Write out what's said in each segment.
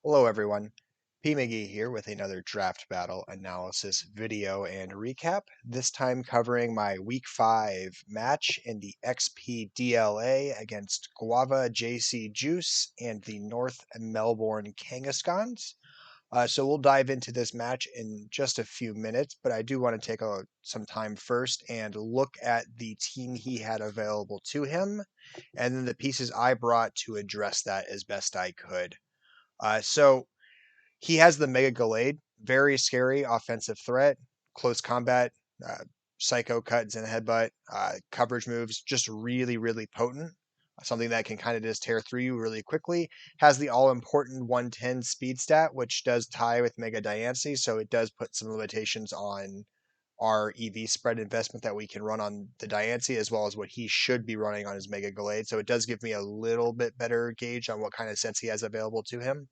Hello everyone, McGee here with another draft battle analysis video and recap, this time covering my Week 5 match in the XPDLA against GauvaJCJuice and the North Melbourne Kangaskons. So we'll dive into this match in just a few minutes, but I do want to take some time first and look at the team he had available to him, and then the pieces I brought to address that as best I could. So he has the Mega Gallade, very scary offensive threat, close combat, uh, psycho cuts and headbutt, coverage moves, just really, really potent. Something that can kind of just tear through you really quickly. Has the all important 110 speed stat, which does tie with Mega Diancie, so it does put some limitations on our EV spread investment that we can run on the Diancie, as well as what he should be running on his Mega Gallade. So it does give me a little bit better gauge on what kind of sets he has available to him.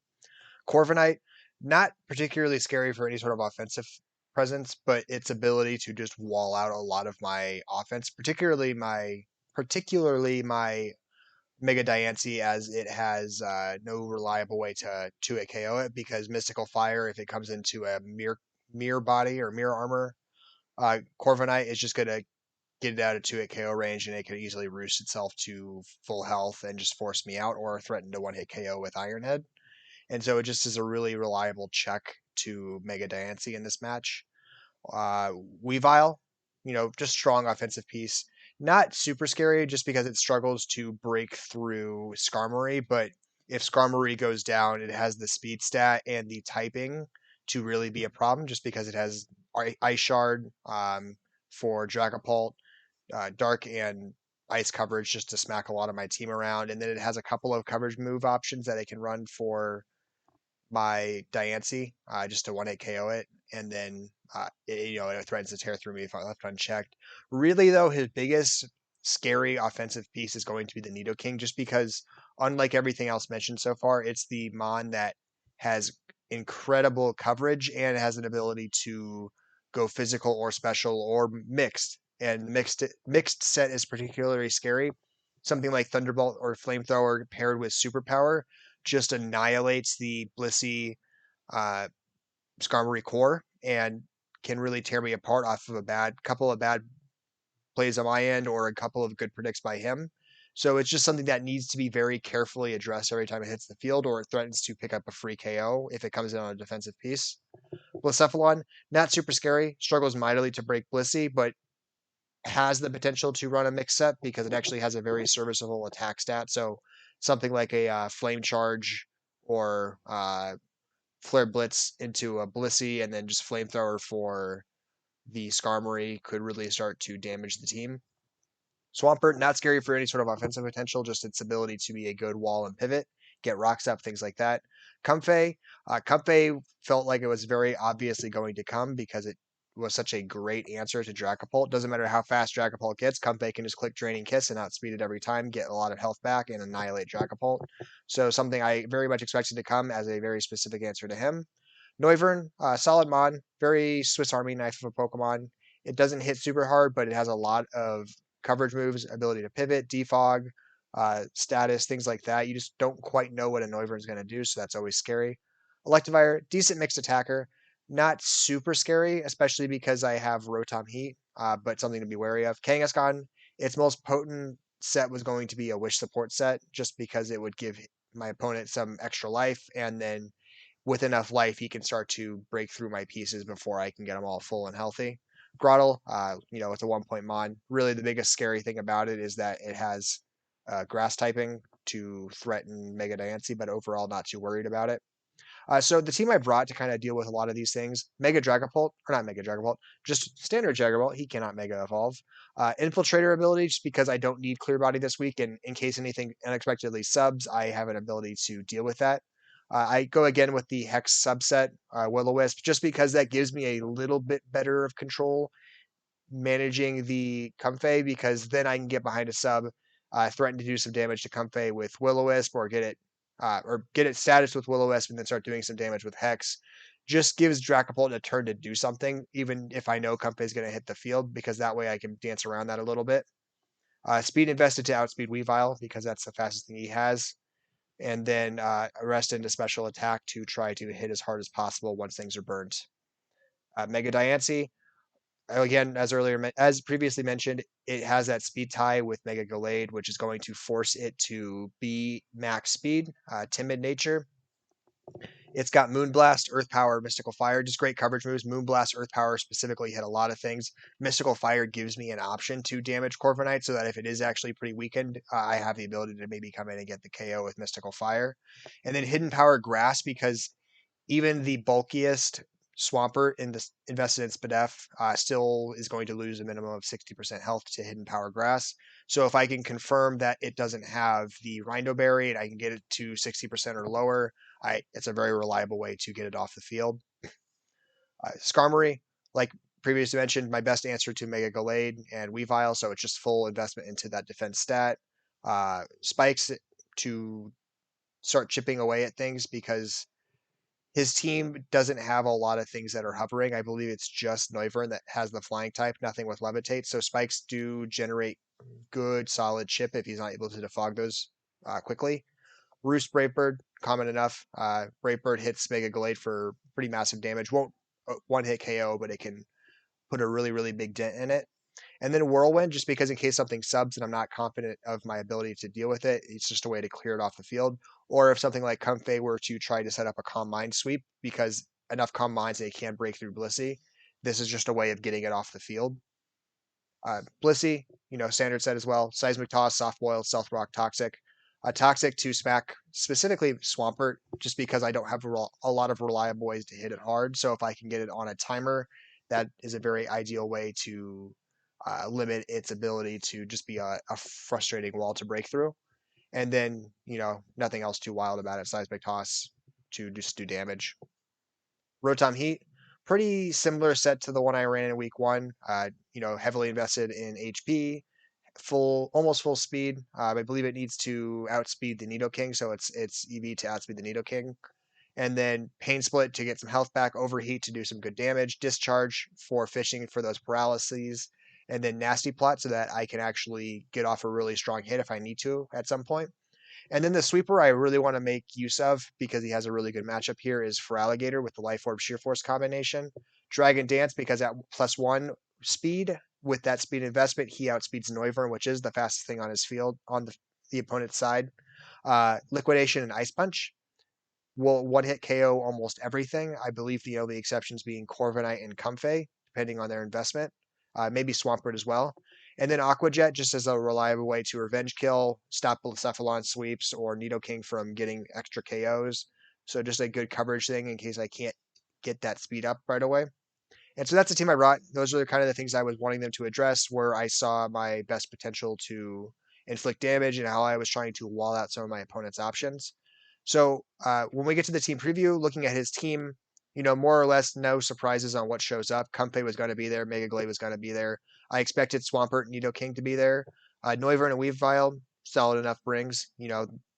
Corviknight, not particularly scary for any sort of offensive presence, but its ability to just wall out a lot of my offense, particularly my Mega Diancie, as it has no reliable way to 2-hit KO it, because Mystical Fire, if it comes into a mirror body or mirror armor, Corviknight is just gonna get it out of 2-hit KO range, and it could easily roost itself to full health and just force me out or threaten to 1-hit KO with Ironhead. And so it just is a really reliable check to Mega Diancie in this match. Uh, Weavile, just strong offensive piece. Not super scary just because it struggles to break through Skarmory, but if Skarmory goes down, it has the speed stat and the typing to really be a problem just because it has Ice Shard for Dragapult, Dark and Ice coverage just to smack a lot of my team around. And then it has a couple of coverage move options that it can run for my Diancie, just to 1-hit KO it, and then it threatens to tear through me if I left unchecked. Really though, his biggest scary offensive piece is going to be the Nidoking, just because unlike everything else mentioned so far, it's the Mon that has incredible coverage and has an ability to go physical or special or mixed. And mixed set is particularly scary. Something like Thunderbolt or Flamethrower paired with Superpower just annihilates the Blissey uh, Skarmory core and can really tear me apart off of a couple of bad plays on my end or a couple of good predicts by him. So it's just something that needs to be very carefully addressed every time it hits the field, or it threatens to pick up a free KO if it comes in on a defensive piece. Blacephalon, not super scary, struggles mightily to break Blissey, but has the potential to run a mix set because it actually has a very serviceable attack stat. So something like a Flame Charge or Flare Blitz into a Blissey and then just Flamethrower for the Skarmory could really start to damage the team. Swampert, not scary for any sort of offensive potential, just its ability to be a good wall and pivot, get rocks up, things like that. Comfey felt like it was very obviously going to come because it was such a great answer to Dragapult. Doesn't matter how fast Dragapult gets, Comfey can just click Draining Kiss and outspeed it every time, get a lot of health back, and annihilate Dragapult. So something I very much expected to come as a very specific answer to him. Noivern, solid mod, very Swiss Army knife of a Pokemon. It doesn't hit super hard, but it has a lot of coverage moves, ability to pivot, defog, status, things like that. You just don't quite know what a Noivern is going to do, so that's always scary. Electivire, decent mixed attacker, not super scary, especially because I have Rotom Heat, but something to be wary of. Kangaskhan, its most potent set was going to be a Wish support set, just because it would give my opponent some extra life, and then with enough life, he can start to break through my pieces before I can get them all full and healthy. Grottle, it's a 1-point mon. Really, the biggest scary thing about it is that it has grass typing to threaten Mega Diancie, but overall, not too worried about it. So the team I brought to kind of deal with a lot of these things, Mega Dragapult, or not Mega Dragapult, just standard Dragapult, he cannot Mega Evolve. Infiltrator ability, just because I don't need Clear Body this week, and in case anything unexpectedly subs, I have an ability to deal with that. I go again with the Hex subset, Will-O-Wisp, just because that gives me a little bit better of control managing the Comfey, because then I can get behind a sub, threaten to do some damage to Comfey with Will-O-Wisp, or get it status with Will-O-Wisp and then start doing some damage with Hex. Just gives Dragapult a turn to do something, even if I know Comfey is going to hit the field, because that way I can dance around that a little bit. Speed invested to outspeed Weavile, because that's the fastest thing he has. and then arrest into special attack to try to hit as hard as possible once things are burned. Mega Diancie, again, as previously mentioned, it has that speed tie with Mega Gallade, which is going to force it to be max speed, timid nature. It's got Moonblast, Earth Power, Mystical Fire, just great coverage moves. Moonblast, Earth Power specifically hit a lot of things. Mystical Fire gives me an option to damage Corviknight so that if it is actually pretty weakened, I have the ability to maybe come in and get the KO with Mystical Fire. And then Hidden Power Grass, because even the bulkiest Swampert invested in Spadef still is going to lose a minimum of 60% health to Hidden Power Grass. So if I can confirm that it doesn't have the Rindo Berry and I can get it to 60% or lower, it's a very reliable way to get it off the field. Skarmory, like previously mentioned, my best answer to Mega Gallade and Weavile, so it's just full investment into that defense stat. Spikes to start chipping away at things because his team doesn't have a lot of things that are hovering. I believe it's just Noivern that has the flying type, nothing with Levitate. So spikes do generate good, solid chip if he's not able to defog those quickly. Roost Brightbird, common enough. Brightbird hits Mega Gallade for pretty massive damage. Won't one hit KO, but it can put a really, really big dent in it. And then Whirlwind, just because in case something subs and I'm not confident of my ability to deal with it, it's just a way to clear it off the field. Or if something like Comfey were to try to set up a Calm Mind sweep, because enough Calm Minds they can break through Blissey, this is just a way of getting it off the field. Blissey, standard set as well. Seismic Toss, Soft Boil, Stealth Rock, Toxic. Toxic to smack specifically Swampert, just because I don't have a lot of reliable ways to hit it hard. So if I can get it on a timer, that is a very ideal way to limit its ability to just be a frustrating wall to break through. And then, nothing else too wild about it. Seismic Toss to just do damage. Rotom Heat, pretty similar set to the one I ran in week one. Heavily invested in HP, almost full speed. I believe it needs to outspeed the Nidoking, so it's EV to outspeed the Nidoking. And then Pain Split to get some health back, Overheat to do some good damage, Discharge for fishing for those paralyses, and then Nasty Plot so that I can actually get off a really strong hit if I need to at some point. And then the sweeper I really want to make use of because he has a really good matchup here is for Alligator with the Life Orb Sheer Force combination. Dragon Dance because at +1 speed, with that speed investment, he outspeeds Noivern, which is the fastest thing on his field on the opponent's side. Liquidation and Ice Punch will one-hit KO almost everything. I believe the only exceptions being Corviknight and Comfey, depending on their investment. Maybe Swampert as well. And then Aqua Jet just as a reliable way to revenge kill, stop Blacephalon sweeps, or Nidoking from getting extra KOs. So just a good coverage thing in case I can't get that speed up right away. And so that's the team I brought. Those are kind of the things I was wanting them to address, where I saw my best potential to inflict damage and how I was trying to wall out some of my opponent's options. So when we get to the team preview, looking at his team, more or less no surprises on what shows up. Comfey was going to be there. Mega Glade was going to be there. I expected Swampert and Nidoking to be there. Noivern and Weavile, solid enough brings.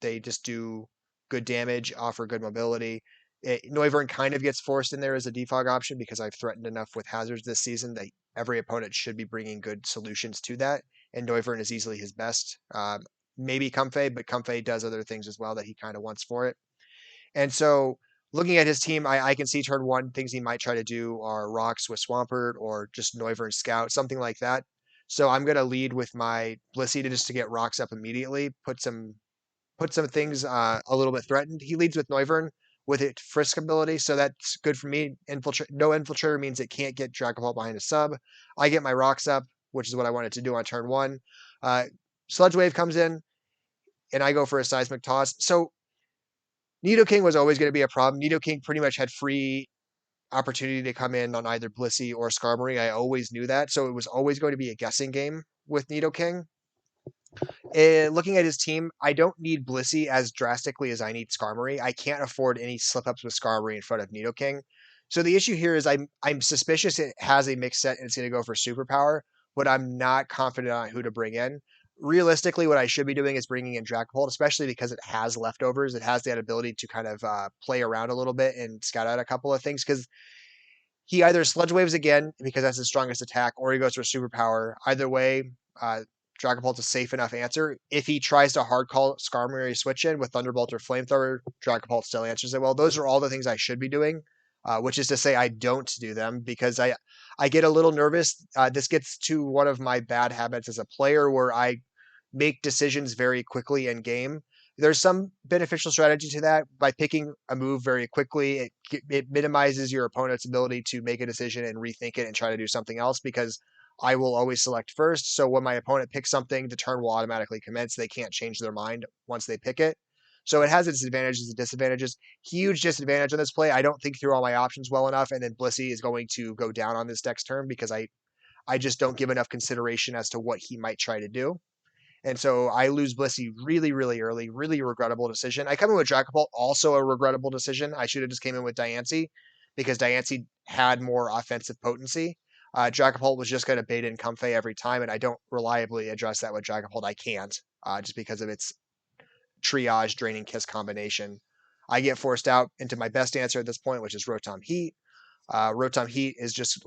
They just do good damage, offer good mobility. Noivern kind of gets forced in there as a defog option because I've threatened enough with hazards this season that every opponent should be bringing good solutions to that. And Noivern is easily his best. Maybe Comfey, but Comfey does other things as well that he kind of wants for it. And so looking at his team, I can see turn one, things he might try to do are rocks with Swampert or just Noivern Scout, something like that. So I'm going to lead with my Blissey to get rocks up immediately, put some things a little bit threatened. He leads with Noivern with its Frisk ability, so that's good for me. No Infiltrator means it can't get Dragon Ball behind a sub. I get my rocks up, which is what I wanted to do on turn one. Sludge Wave comes in, and I go for a Seismic Toss. So Nidoking was always going to be a problem. Nidoking pretty much had free opportunity to come in on either Blissey or Skarmory. I always knew that, so it was always going to be a guessing game with Nidoking. Looking at his team, I don't need Blissey as drastically as I need Skarmory. I can't afford any slip-ups with Skarmory in front of Nidoking. So the issue here is I'm suspicious it has a mixed set and it's going to go for superpower, but I'm not confident on who to bring in. Realistically, what I should be doing is bringing in Dragapult, especially because it has leftovers. It has that ability to kind of play around a little bit and scout out a couple of things because he either Sludge Waves again because that's his strongest attack, or he goes for superpower. Either way, Dragapult's a safe enough answer. If he tries to hard call Skarmory switch in with Thunderbolt or Flamethrower, Dragapult still answers it well. Those are all the things I should be doing, which is to say I don't do them because I get a little nervous. This gets to one of my bad habits as a player where I make decisions very quickly in game. There's some beneficial strategy to that. By picking a move very quickly, it minimizes your opponent's ability to make a decision and rethink it and try to do something else because I will always select first. So when my opponent picks something, the turn will automatically commence. They can't change their mind once they pick it. So it has its advantages and disadvantages. Huge disadvantage on this play. I don't think through all my options well enough, and then Blissey is going to go down on this next turn because I just don't give enough consideration as to what he might try to do. And so I lose Blissey really, really early, really regrettable decision. I come in with Dragapult, also a regrettable decision. I should have just came in with Diancie because Diancie had more offensive potency. Dragapult was just going to bait in Comfey every time, and I don't reliably address that with Dragapult. I can't, just because of its triage draining kiss combination. I get forced out into my best answer at this point, which is Rotom Heat. Rotom Heat is just,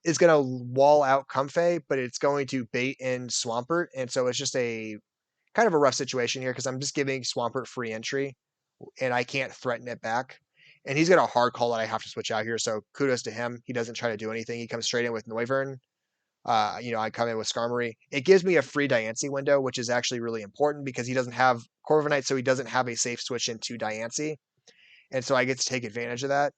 is going to wall out Comfey, but it's going to bait in Swampert. And so it's just a kind of a rough situation here because I'm just giving Swampert free entry and I can't threaten it back. And he's got a hard call that I have to switch out here. So kudos to him. He doesn't try to do anything. He comes straight in with Noivern. I come in with Skarmory. It gives me a free Diancie window, which is actually really important because he doesn't have Corviknight, so he doesn't have a safe switch into Diancie. And so I get to take advantage of that.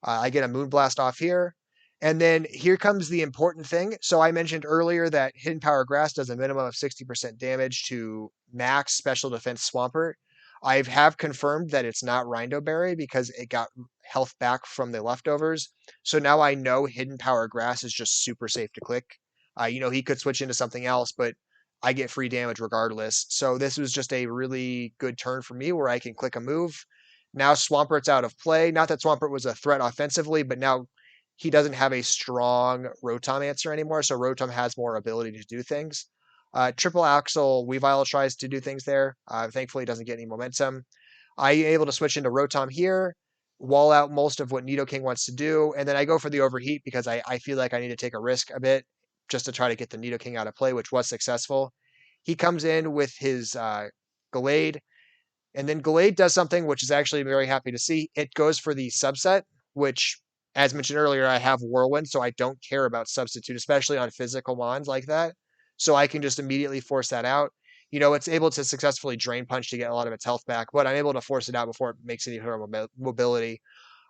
I get a Moonblast off here. And then here comes the important thing. So I mentioned earlier that Hidden Power Grass does a minimum of 60% damage to max special defense Swampert. I have confirmed that it's not Rindo Berry because it got health back from the leftovers. So now I know Hidden Power Grass is just super safe to click. He could switch into something else, but I get free damage regardless. So this was just a really good turn for me where I can click a move. Now Swampert's out of play. Not that Swampert was a threat offensively, but now he doesn't have a strong Rotom answer anymore, so Rotom has more ability to do things. Triple Axle Weavile tries to do things there. Thankfully, doesn't get any momentum. I'm able to switch into Rotom here, wall out most of what Nidoking wants to do, and then I go for the Overheat because I feel like I need to take a risk a bit just to try to get the Nidoking out of play, which was successful. He comes in with his Gallade, and then Gallade does something which is actually very happy to see. It goes for the subset, which, as mentioned earlier, I have Whirlwind, so I don't care about substitute, especially on physical mons like that. So I can just immediately force that out. It's able to successfully Drain Punch to get a lot of its health back, but I'm able to force it out before it makes any sort of mobility.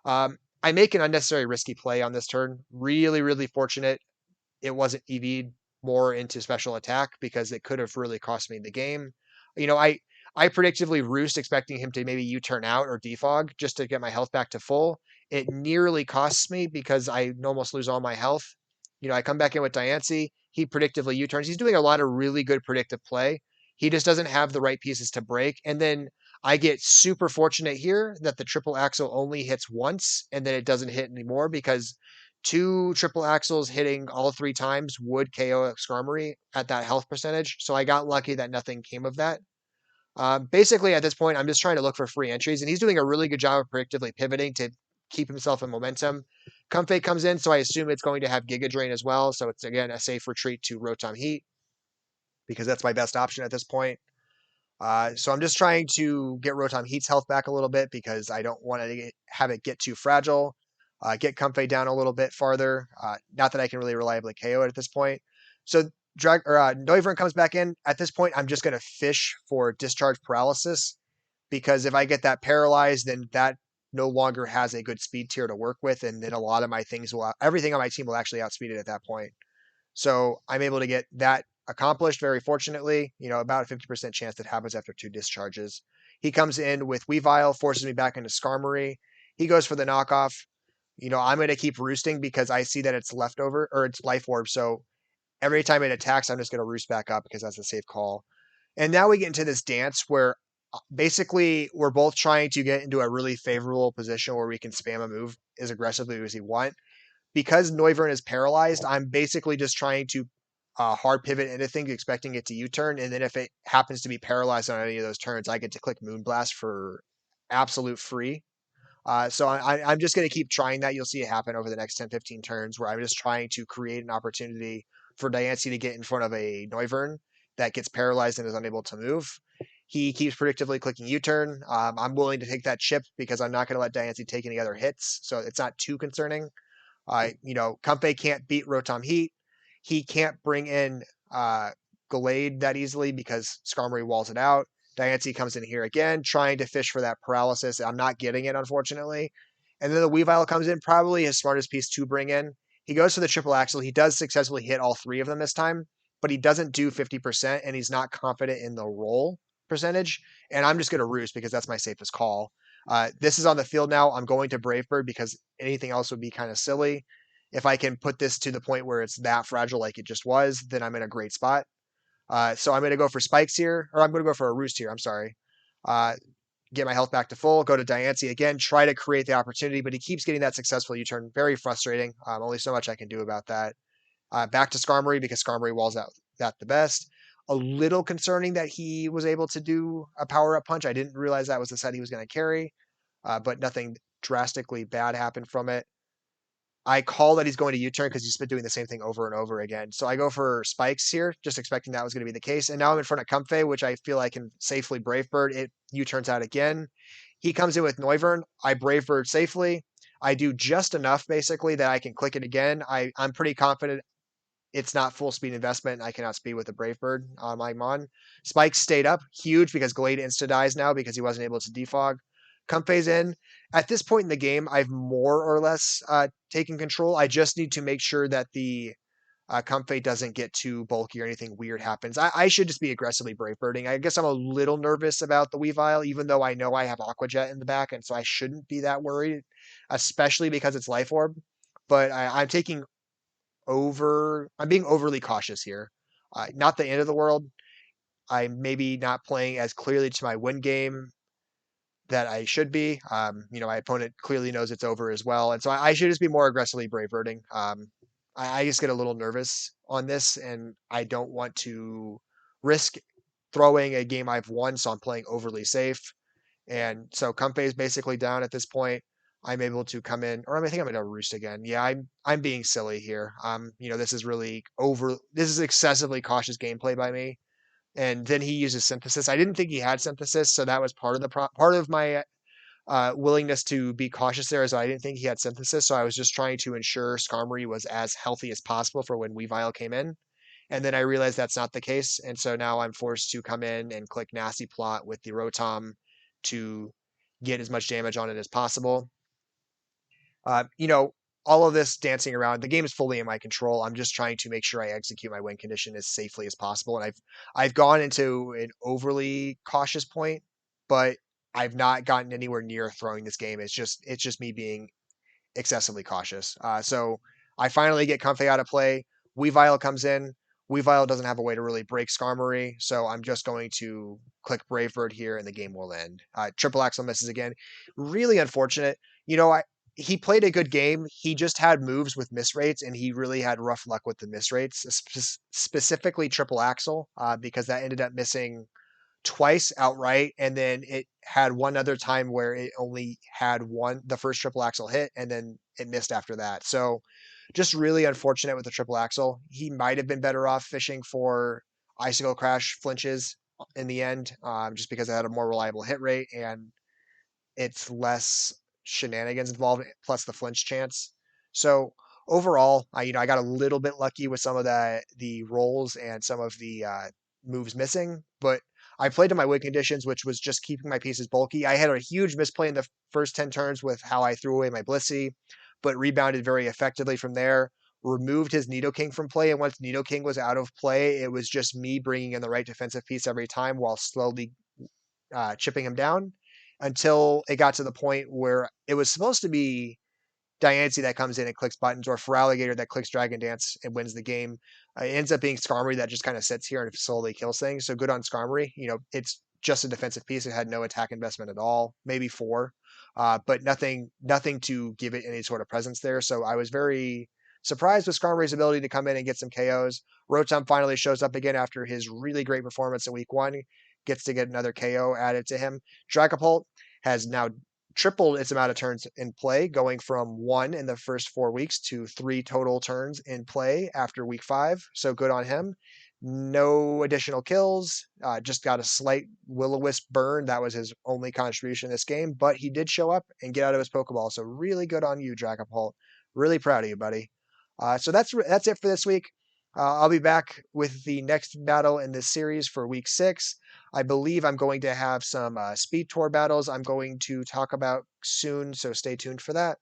I make an unnecessary risky play on this turn. Really, really fortunate it wasn't EV'd more into special attack because it could have really cost me the game. I predictively roost expecting him to maybe U-turn out or defog just to get my health back to full. It nearly costs me because I almost lose all my health. I come back in with Diancie. He predictively U-turns. He's doing a lot of really good predictive play. He just doesn't have the right pieces to break. And then I get super fortunate here that the triple axle only hits once and then it doesn't hit anymore because two triple axles hitting all three times would KO Skarmory at that health percentage. So I got lucky that nothing came of that. Basically, at this point, I'm just trying to look for free entries, and he's doing a really good job of predictively pivoting to keep himself in momentum. Comfey comes in, so I assume it's going to have Giga Drain as well. So it's, again, a safe retreat to Rotom Heat because that's my best option at this point. So I'm just trying to get Rotom Heat's health back a little bit because I don't want to have it get too fragile. Get Comfey down a little bit farther. Not that I can really reliably KO it at this point. So Noivern comes back in. At this point, I'm just going to fish for Discharge Paralysis because if I get that paralyzed, then that no longer has a good speed tier to work with, and then a lot of my things everything on my team will actually outspeed it at that point. So I'm able to get that accomplished very fortunately, about a 50% chance that happens after 2 discharges. He comes in with Weavile, forces me back into Skarmory. He goes for the knockoff. I'm going to keep roosting because I see that it's leftover or it's life orb. So every time it attacks, I'm just going to roost back up because that's a safe call. And now we get into this dance where basically we're both trying to get into a really favorable position where we can spam a move as aggressively as we want. Because Noivern is paralyzed, I'm basically just trying to hard pivot into things, expecting it to U-turn. And then if it happens to be paralyzed on any of those turns, I get to click Moonblast for absolute free. So I'm just going to keep trying that. You'll see it happen over the next 10, 15 turns where I'm just trying to create an opportunity for Diancie to get in front of a Noivern that gets paralyzed and is unable to move. He keeps predictably clicking U-turn. I'm willing to take that chip because I'm not going to let Diancie take any other hits, so it's not too concerning. Comfey can't beat Rotom Heat. He can't bring in uh, Gallade that easily because Skarmory walls it out. Diancie comes in here again, trying to fish for that paralysis. I'm not getting it, unfortunately. And then the Weavile comes in, probably his smartest piece to bring in. He goes for the triple axle. He does successfully hit all three of them this time, but he doesn't do 50%, and he's not confident in the roll percentage. And I'm just going to roost because that's my safest call. This is on the field now. I'm going to Brave Bird because anything else would be kind of silly. If I can put this to the point where it's that fragile like it just was, then I'm in a great spot. So I'm going to go for spikes here, or I'm going to go for a roost here. I'm sorry. Get my health back to full, go to Diancie again, try to create the opportunity, but he keeps getting that successful U-turn. Very frustrating. Only so much I can do about that. Back to Skarmory because Skarmory walls out that the best. A little concerning that he was able to do a power-up punch. I didn't realize that was the set he was going to carry, but nothing drastically bad happened from it. I call that he's going to U-turn because he's been doing the same thing over and over again. So I go for spikes here, just expecting that was going to be the case. And now I'm in front of Comfey, which I feel I can safely Brave Bird. It U-turns out again. He comes in with Noivern. I Brave Bird safely. I do just enough, basically, that I can click it again. I'm pretty confident it's not full speed investment. I cannot speed with a Brave Bird on my Mon. Spikes stayed up, huge because Glade insta dies now because he wasn't able to defog. Comfey's in. At this point in the game, I've more or less taken control. I just need to make sure that the Comfey doesn't get too bulky or anything weird happens. I should just be aggressively Brave Birding. I guess I'm a little nervous about the Weavile, even though I know I have Aqua Jet in the back, and so I shouldn't be that worried, especially because it's Life Orb. But I'm being overly cautious here. Not the end of the world. I'm maybe not playing as clearly to my win game that I should be. My opponent clearly knows it's over as well, and so I should just be more aggressively Brave Birding. I just get a little nervous on this, and I don't want to risk throwing a game I've won, so I'm playing overly safe. And so Comfey is basically down at this point. I'm able to come in, or I think I'm going to roost again. Yeah, I'm being silly here. This is really over. This is excessively cautious gameplay by me. And then he uses synthesis. I didn't think he had synthesis, so that was part of the part of my willingness to be cautious there. Is I didn't think he had synthesis, so I was just trying to ensure Skarmory was as healthy as possible for when Weavile came in. And then I realized that's not the case, and so now I'm forced to come in and click Nasty Plot with the Rotom to get as much damage on it as possible. Uh, you know, all of this dancing around, the game is fully in my control. I'm just trying to make sure I execute my win condition as safely as possible. And I've gone into an overly cautious point, but I've not gotten anywhere near throwing this game. It's just me being excessively cautious. So I finally get Comfey out of play. Weavile comes in. Weavile doesn't have a way to really break Skarmory, so I'm just going to click Brave Bird here, and the game will end. Triple Axle misses again. Really unfortunate. He played a good game. He just had moves with miss rates, and he really had rough luck with the miss rates, specifically Triple Axle, because that ended up missing twice outright, and then it had one other time where it only had the first triple axle hit, and then it missed after that. So just really unfortunate with the triple axle. He might have been better off fishing for Icicle Crash flinches in the end, just because it had a more reliable hit rate and it's less shenanigans involved, plus the flinch chance. So overall, I got a little bit lucky with some of the rolls and some of the moves missing, but I played to my win conditions, which was just keeping my pieces bulky. I had a huge misplay in the first 10 turns with how I threw away my Blissey, but rebounded very effectively from there. Removed his Nidoking from play, and once Nidoking was out of play, it was just me bringing in the right defensive piece every time while slowly chipping him down until it got to the point where it was supposed to be Diancie that comes in and clicks buttons, or Feraligatr that clicks Dragon Dance and wins the game. It ends up being Skarmory that just kind of sits here and slowly kills things. So good on Skarmory. It's just a defensive piece. It had no attack investment at all, maybe 4, but nothing to give it any sort of presence there. So I was very surprised with Skarmory's ability to come in and get some KOs. Rotom finally shows up again after his really great performance in week 1, gets to get another KO added to him. Dragapult has now tripled its amount of turns in play, going from 1 in the first 4 weeks to 3 total turns in play after week 5. So good on him. No additional kills, just got a slight will-o-wisp burn. That was his only contribution in this game, but he did show up and get out of his Pokeball, so really good on you, Dragapult. Really proud of you, buddy. So that's it for this week. I'll be back with the next battle in this series for week 6. I believe I'm going to have some Speed Tour battles I'm going to talk about soon, so stay tuned for that.